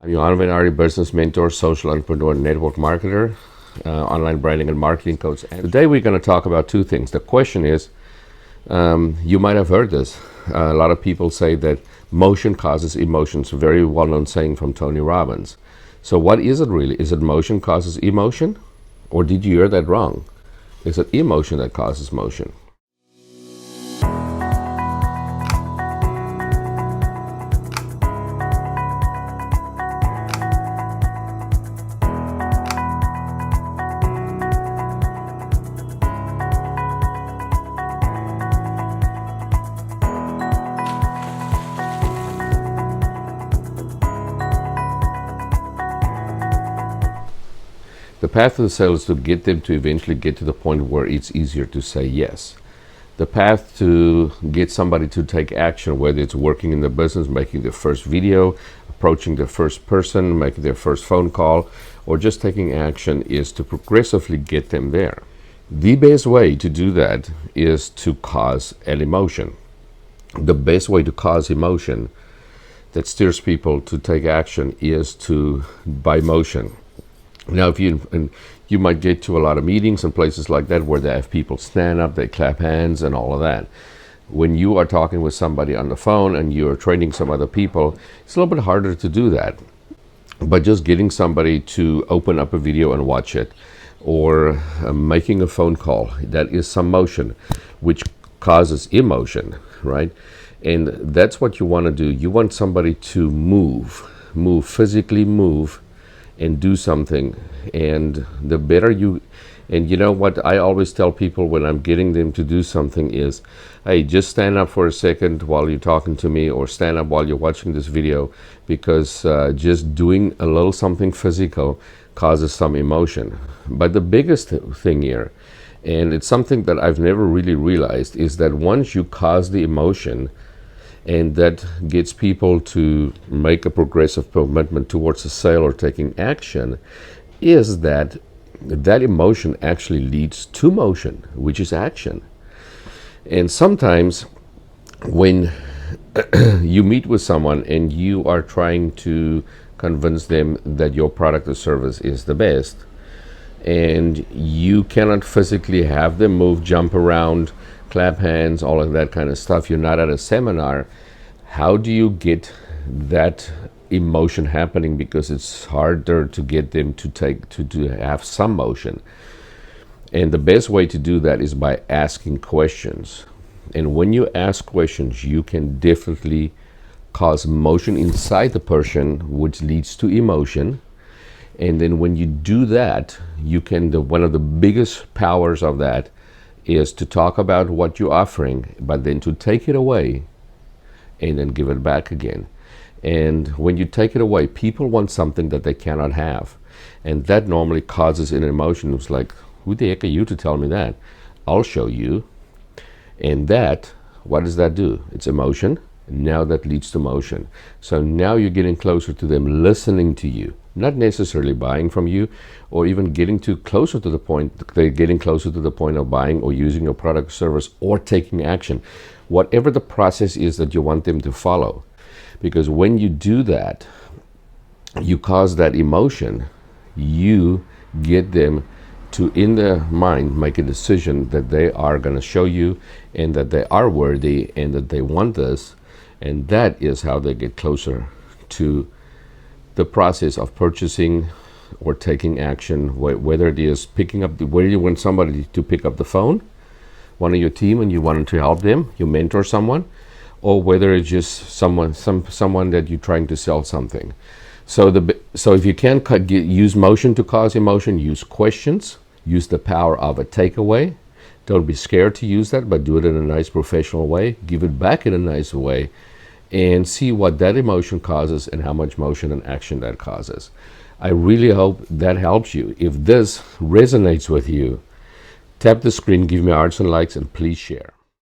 Johan Van Arie, business mentor, social entrepreneur, network marketer, online branding and marketing coach. And today we're going to talk about two things. The question is, you might have heard this. A lot of people say that motion causes emotions, a very well-known saying from Tony Robbins. So what is it really? Is it motion causes emotion? Or did you hear that wrong? Is it emotion that causes motion? The path of the sale is to get them to eventually get to the point where it's easier to say yes. The path to get somebody to take action, whether it's working in the business, making their first video, approaching their first person, making their first phone call, or just taking action, is to progressively get them there. The best way to do that is to cause an emotion. The best way to cause emotion that steers people to take action is by motion. Now, if you might get to a lot of meetings and places like that where they have people stand up, they clap hands and all of that. When you are talking with somebody on the phone and you're training some other people, it's a little bit harder to do that. But just getting somebody to open up a video and watch it, or making a phone call, that is some motion, which causes emotion, right? And that's what you want to do. You want somebody to physically move, and do something. And the better and you know what I always tell people when I'm getting them to do something is, hey, just stand up for a second while you're talking to me, or stand up while you're watching this video, because just doing a little something physical causes some emotion. But the biggest thing here, and it's something that I've never really realized, is that once you cause the emotion, and that gets people to make a progressive commitment towards a sale or taking action, is that emotion actually leads to motion, which is action. And sometimes when you meet with someone and you are trying to convince them that your product or service is the best, and you cannot physically have them move, jump around, clap hands, all of that kind of stuff, you're not at a seminar, how do you get that emotion happening? Because it's harder to get them to have some motion. And the best way to do that is by asking questions. And when you ask questions, you can definitely cause motion inside the person, which leads to emotion. And then when you do that, you can, one of the biggest powers of that is to talk about what you're offering, but then to take it away and then give it back again. And when you take it away, people want something that they cannot have. And that normally causes an emotion. It's like, who the heck are you to tell me that? I'll show you. And that, what does that do? It's emotion. Now that leads to motion. So now you're getting closer to them listening to you, not necessarily buying from you, or even getting closer to the point, they're getting closer to the point of buying or using your product or service or taking action. Whatever the process is that you want them to follow. Because when you do that, you cause that emotion, you get them to, in their mind, make a decision that they are going to show you, and that they are worthy, and that they want this. And that is how they get closer to the process of purchasing or taking action, whether it is picking up, whether you want somebody to pick up the phone, one of your team, and you want to help them, you mentor someone, or whether it's just someone that you're trying to sell something. So if you can use motion to cause emotion, use questions, use the power of a takeaway. Don't be scared to use that, but do it in a nice professional way. Give it back in a nice way, and see what that emotion causes and how much motion and action that causes. I really hope that helps you. If this resonates with you, tap the screen, give me hearts and likes, and please share.